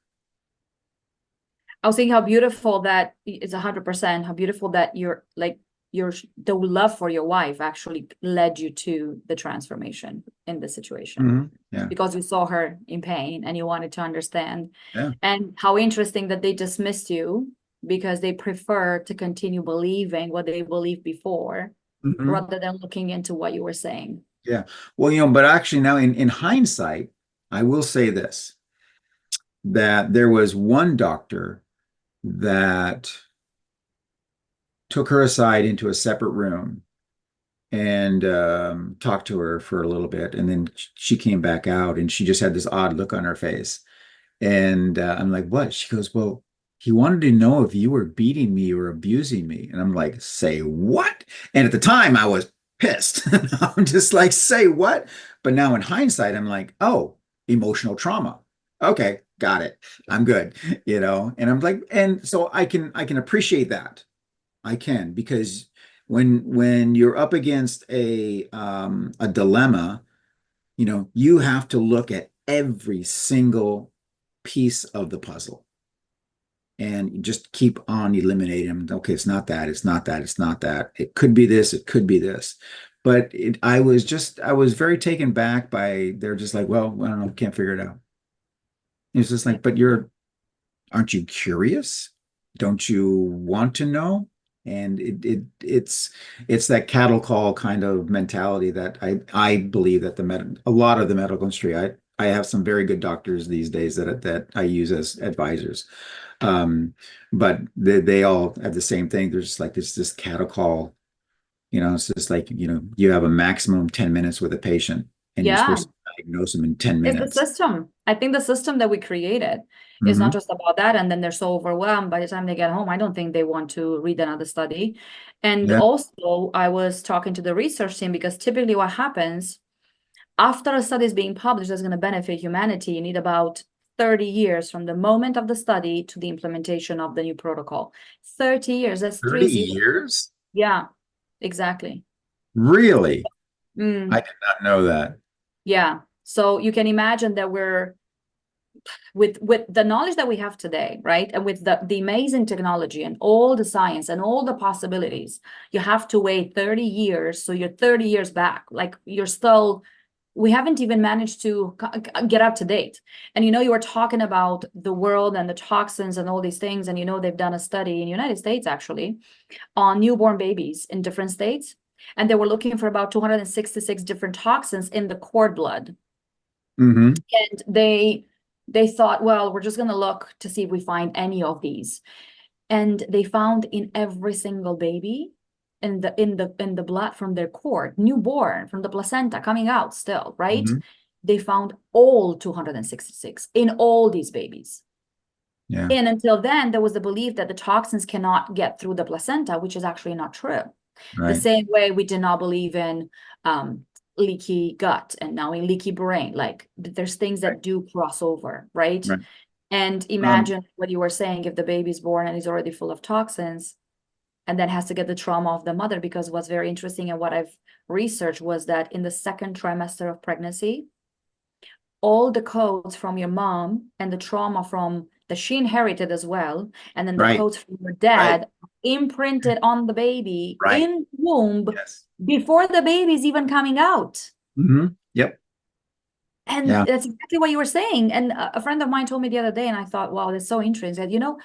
I was saying how beautiful that it's 100%. How beautiful that the love for your wife actually led you to the transformation in the situation Yeah. because you saw her in pain and you wanted to understand. Yeah. And how interesting that they dismissed you because they prefer to continue believing what they believed before Mhm. rather than looking into what you were saying. Yeah. Well, but actually now in hindsight, I will say this, that there was one doctor that took her aside into a separate room and talked to her for a little bit. And then she came back out and she just had this odd look on her face. And I'm like, what? She goes, well, he wanted to know if you were beating me or abusing me. And I'm like, say what? And at the time, I was pissed. I'm just like, say what? But now in hindsight, I'm like, oh, emotional trauma. Okay, got it. I'm good, And I'm like, and so I can appreciate that. I can, because when you're up against a dilemma, you have to look at every single piece of the puzzle and just keep on eliminating them. Okay, it's not that, it's not that, it's not that. It could be this, it could be this. But I was very taken back by, they're just like, well, I don't know, can't figure it out. It's just Yeah. like, but aren't you curious? Don't you want to know? And it's that cattle call kind of mentality that I believe that a lot of the medical industry, I have some very good doctors these days that I use as advisors. Um, but they all have the same thing. There's just like this cattle call, it's just like, you have a maximum 10 minutes with a patient and you're Yeah. supposed to diagnose them in 10 It's the minutes. system. I think the system that we created is not Hmm. just about that. And then they're so overwhelmed by the time they get home. I don't think they want to read another study. And Yeah. also, I was talking to the research team because typically what happens after a study is being published that's going to benefit humanity, you need about 30 years from the moment of the study to the implementation of the new protocol. 30 years, that's 30 30. years? Yeah, exactly. Really? I Mm, did not know that. yeah. So you can imagine that we're with the knowledge that we have today, right? And with the amazing technology and all the science and all the possibilities, you have to wait 30 years. So you're 30 years back. Like you're still, we haven't even managed to get up to date. And you were talking about the world and the toxins and all these things. And they've done a study in the United States actually on newborn babies in different states. And they were looking for about 266 different toxins in the cord blood. Hmm. And they they thought, well, we're just going to look to see if we find any of these. And they found in every single baby in the blood from their cord, newborn, from the placenta coming out still, right? Mhm. They found all 266 in all these babies. Yeah. And until then, there was the belief that the toxins cannot get through the placenta, which is actually not true. The Right. same way we did not believe in leaky gut and now in leaky brain. Like there's things Right. that do cross over, right? Right. And Um, imagine what you were saying, if the baby's born and is already full of toxins and then has to get the trauma of the mother, because what's very interesting and what I've researched was that in the second trimester of pregnancy, all the codes from your mom and the trauma from that she inherited as well, and then the right. codes from your Right. dad imprinted on the baby Right. in womb Yes. before the baby's even coming out. Yep. And Yeah. that's exactly what you were saying. And a friend of mine told me the other day, and I thought, wow, that's so interesting. That,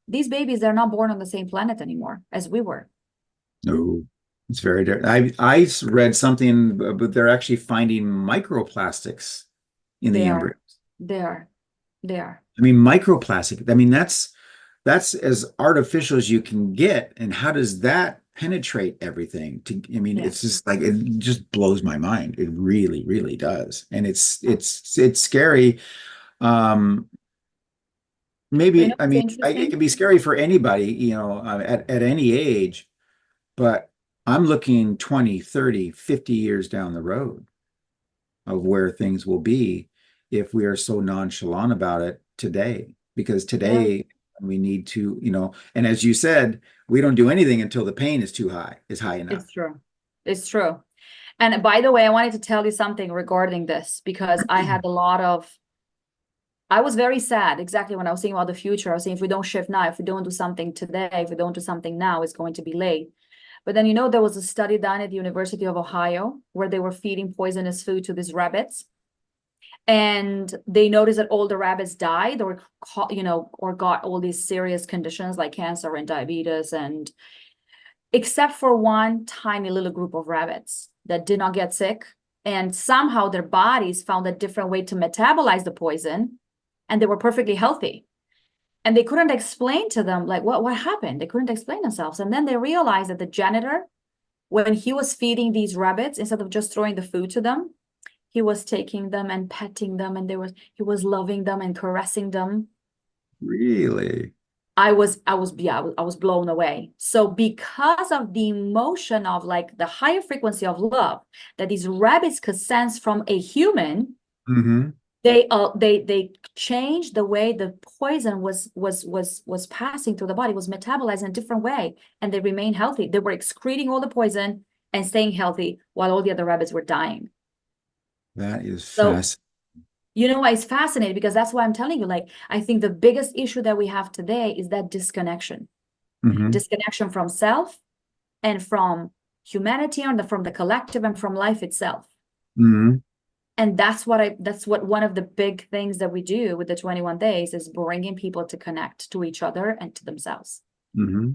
these babies, they're not born on the same planet anymore as we were. No, it's very different. I read something, but they're actually finding microplastics in They the are, embryos. they are, they are. I mean, microplastic. I mean, that's as artificial as you can get. And how does that penetrate everything? I mean, Yeah. it's just like it just blows my mind. It really, really does. And it's scary. Um, But maybe, I what's mean, it interesting? can be scary for anybody, at any age, but I'm looking 20, 30, 50 years down the road of where things will be if we are so nonchalant about it today. Because Yeah, today we need to, and as you said, we don't do anything until the pain is high enough. it's true. It's true. And by the way, I wanted to tell you something regarding this because I was very sad exactly when I was thinking about the future. I was saying, if we don't shift now, if we don't do something today, if we don't do something now, it's going to be late. But then, there was a study done at the University of Ohio where they were feeding poisonous food to these rabbits. And they noticed that all the rabbits died or got all these serious conditions like cancer and diabetes, and except for one tiny little group of rabbits that did not get sick. And somehow their bodies found a different way to metabolize the poison, and they were perfectly healthy. And they couldn't explain to them, like, what happened. They couldn't explain themselves. And then they realized that the janitor, when he was feeding these rabbits, instead of just throwing the food to them, he was taking them and petting them, and he was loving them and caressing them. Really? I was blown away. So because of the emotion of like the higher frequency of love that these rabbits could sense from a human, Hmm. they changed the way the poison was passing through the body, was metabolized in a different way, and they remained healthy. They were excreting all the poison and staying healthy while all the other rabbits were dying. That is So fast. why it's fascinating, because that's why I'm telling you, like, I think the biggest issue that we have today is that Hmm. disconnection from self and from humanity and from the collective and from life itself. Hmm. And that's what one of the big things that we do with the 21 days is bringing people to connect to each other and to themselves. Hmm.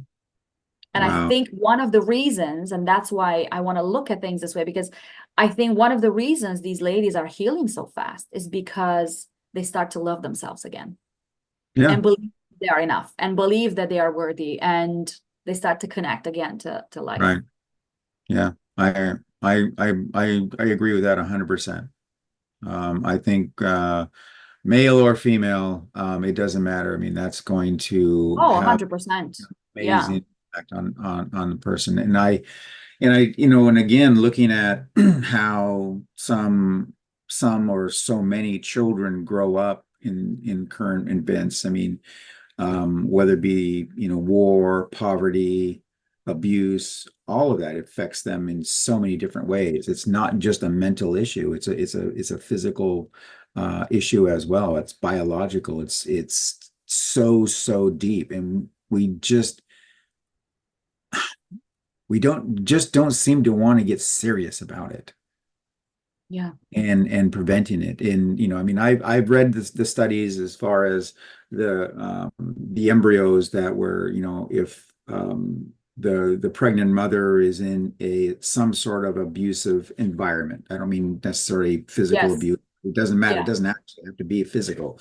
And I Wow. think one of the reasons, and that's why I want to look at things this way, because I think one of the reasons these ladies are healing so fast is because they start to love themselves again Yeah. and believe they are enough and believe that they are worthy, and they start to connect again to life. Right. Yeah. I agree with that 100%. I think male or female, it doesn't matter. I mean, that's going to Oh, have 100%. Yeah. amazing impact on the person. And again, looking at how some or so many children grow up in current events. I mean, whether it be, war, poverty, abuse, all of that affects them in so many different ways. It's not just a mental issue. It's a physical issue as well. It's biological. It's so deep, and we don't seem to want to get serious about it Yeah. and preventing it. And I mean, I've read the studies as far as the embryos that were, if the pregnant mother is in some sort of abusive environment. I don't mean necessarily physical Yes. abuse. It doesn't matter. It Yeah. doesn't actually have to be physical.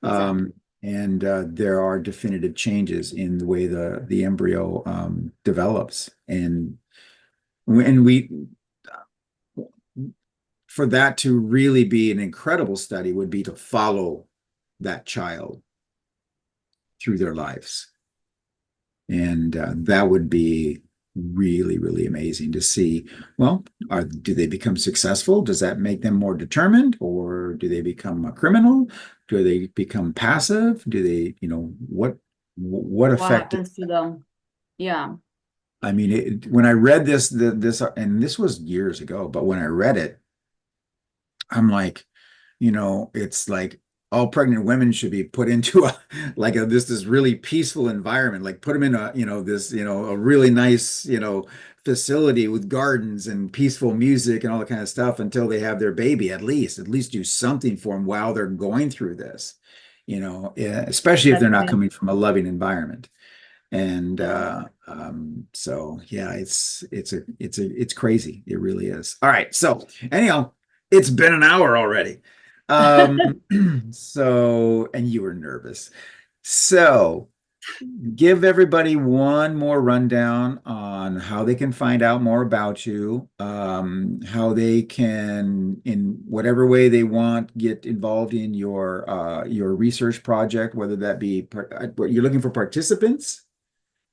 Exactly. And there are definitive changes in the way the embryo develops, and we for that to really be an incredible study would be to follow that child through their lives. And that would be really, really amazing to see. Well, do they become successful? Does that make them more determined, or do they become a criminal? Do they become passive? Do they, what What effect? happens to them? Yeah. I mean, when I read this, and this was years ago, but when I read it, I'm like, it's like all pregnant women should be put into this really peaceful environment, like put them in a really nice, facility with gardens and peaceful music and all that kind of stuff until they have their baby, at least do something for them while they're going through this, especially if they're That's not right. coming from a loving environment. And Yeah. so yeah, it's crazy. It really is. All right. So anyhow, it's been an hour already. Um, so and you were nervous. So give everybody one more rundown on how they can find out more about you, how they can, in whatever way they want, get involved in your research project, whether that be you're looking for participants.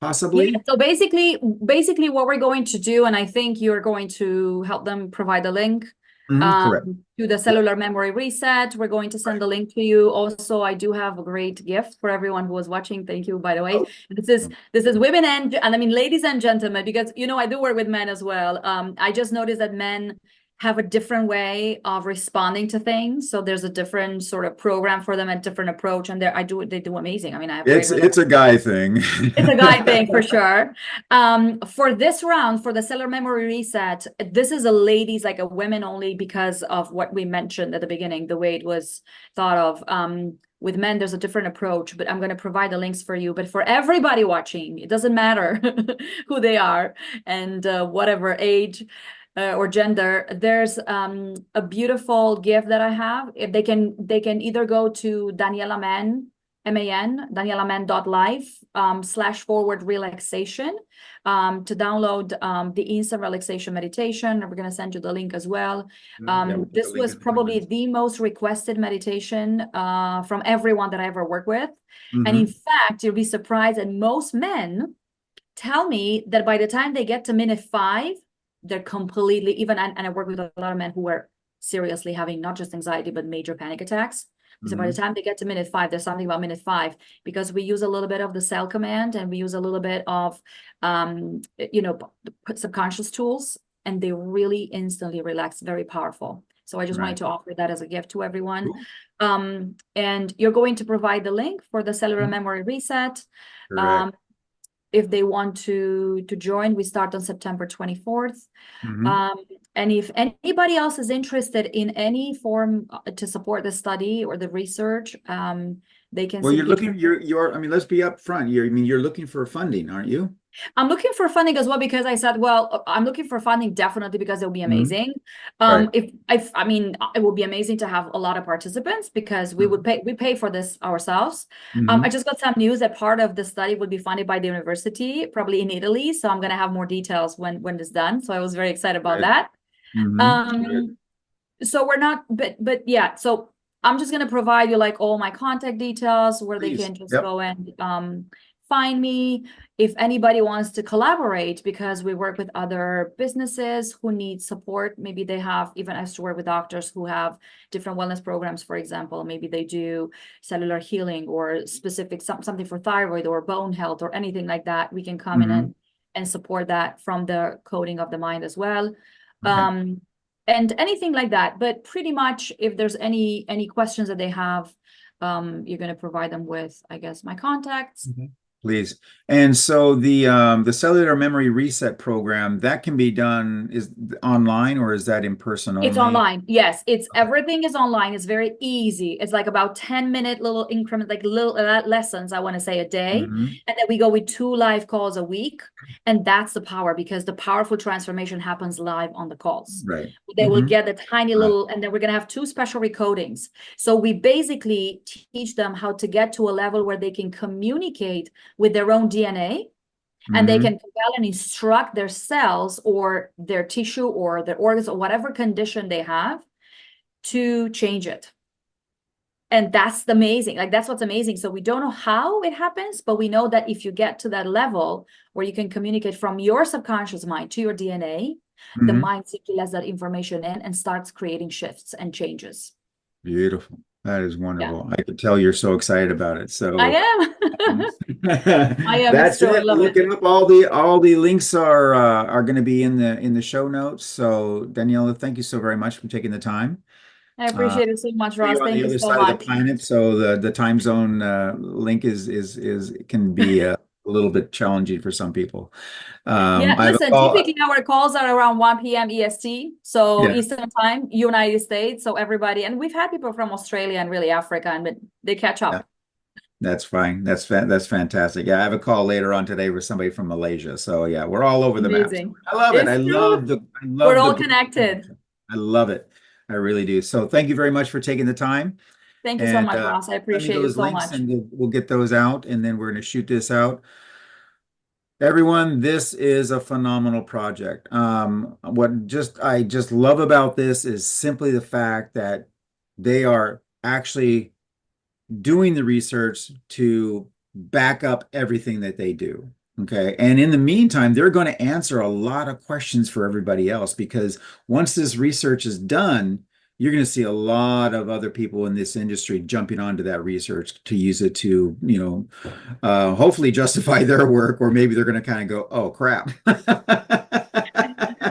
Yeah, Possibly. so basically what we're going to do, and I think you're going to help them provide the link Correct. to the Yep. cellular memory reset. We're going to send the link to you. Also, I do have a great gift for everyone who was watching. Thank you, by the way. Oh, This is women and I mean ladies and gentlemen, because I do work with men as well. I just noticed that men have a different way of responding to things. So there's a different sort of program for them and different approach. And they do amazing. I mean, I have great it's a guy thing. it's a guy thing for sure. For this round, for the cellular memory reset, this is a ladies, like a women only, because of what we mentioned at the beginning, the way it was thought of. With men, there's a different approach, but I'm going to provide the links for you. But for everybody watching, it doesn't matter who they are and whatever age or gender, there's a beautiful gift that I have. If they can either go to Daniela Mann, MAN, danielaman.life /forward relaxation to download the instant relaxation meditation. We're going to send you the link as well. Yeah, we'll put the This link was in the probably comments. the most requested meditation from everyone that I ever worked with. And in Hmm. fact, you'll be surprised that most men tell me that by the time they get to minute 5, they're completely, even, and I work with a lot of men who were seriously having not just anxiety, but major panic attacks. So by the time they get to minute 5, there's something about minute 5, because we use a little bit of the cell command and we use a little bit of, subconscious tools, and they really instantly relax, very powerful. So I just wanted Right. to offer that as a gift to everyone. Cool. And you're going to provide the link for the cellular Mhm. memory reset. Correct. If they want to join, we start on September 24th. Hmm. And if anybody else is interested in any form to support the study or the research, they can Well, simply I mean, let's be upfront. You're looking for funding, aren't you? I'm looking for funding as well, because I said, well, I'm looking for funding definitely because it'll be Hmm. amazing. Right. If I mean, it would be amazing to have a lot of participants, because we pay for this ourselves. Hmm. I just got some news that part of the study would be funded by the university, probably in Italy. So I'm gonna have more details when it's done. So I was very excited about Right. that. Good. Um, so we're not, but yeah, so I'm just going to provide you like all my contact details where they Please. can just Yep. go and find me. If anybody wants to collaborate, because we work with other businesses who need support, maybe they have, even I used to work with doctors who have different wellness programs, for example, maybe they do cellular healing or specific something for thyroid or bone health or anything like that. We can come in Hmm. and support that from the coding of the mind as well. Okay. Um, and anything like that. But pretty much, if there's any questions that they have, you're going to provide them with, I guess, my contacts. Mhm. Please. And so the cellular memory reset program that can be done is online or is that in person It's only? online. Yes, it's everything is online. It's very easy. It's like about 10-minute little increment, like little lessons, I want to say a day. Hmm. And then we go with 2 live calls a week. And that's the power because the powerful transformation happens live on the calls. Right. They will Hmm. get the tiny little, and then we're going to have 2 special recodings. So we basically teach them how to get to a level where they can communicate with their own DNA and they Hmm. can compel and instruct their cells or their tissue or their organs or whatever condition they have to change it. And that's the amazing, like that's what's amazing. So we don't know how it happens, but we know that if you get to that level where you can communicate from your subconscious mind to your DNA, the Hmm. mind simply lets that information in and starts creating shifts and changes. Beautiful. That is Yeah, wonderful. I could tell you're so excited about it. I So am. I am. It's that's true. I it. love Look it. it up. All the links are going to be in the show notes. So Daniela, thank you so very much for taking the time. I Uh, appreciate it so much, Ross. you're on Thank the you other so side of the much. planet, so the time zone link is can be a little bit challenging for some people. Yeah, I have a listen, call. typically our calls are around 1 p.m. EST, so Yeah, Eastern time, United States. So everybody, and we've had people from Australia and really Africa, and they catch yeah, up. that's fine. That's fantastic. Yeah, I have a call later on today with somebody from Malaysia. So yeah, we're all over the map. So Amazing. I love it. It's true. I We're love the all global connected. connection. I love it. I really do. So thank you very much for taking the time. Thank you so And much, Ross. I send me appreciate it those so links much. and we'll get those out and then we're going to shoot this out. Everyone, this is a phenomenal project. I just love about this is simply the fact that they are actually doing the research to back up everything that they do. Okay. And in the meantime, they're going to answer a lot of questions for everybody else because once this research is done, you're going to see a lot of other people in this industry jumping onto that research to use it to, hopefully justify their work, or maybe they're going to kind of go, oh, crap.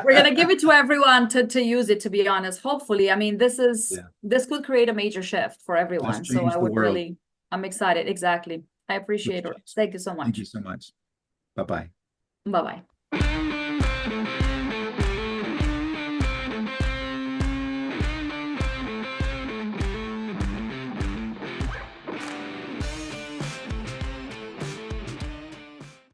We're gonna give it to everyone to use it, to be honest. Hopefully, I mean, Yeah, this could create a major shift for let's everyone. So change I the would world. really, I'm excited. Exactly. I Let's appreciate it. change. Thank you so Thank you much. so much. Bye bye. Bye bye.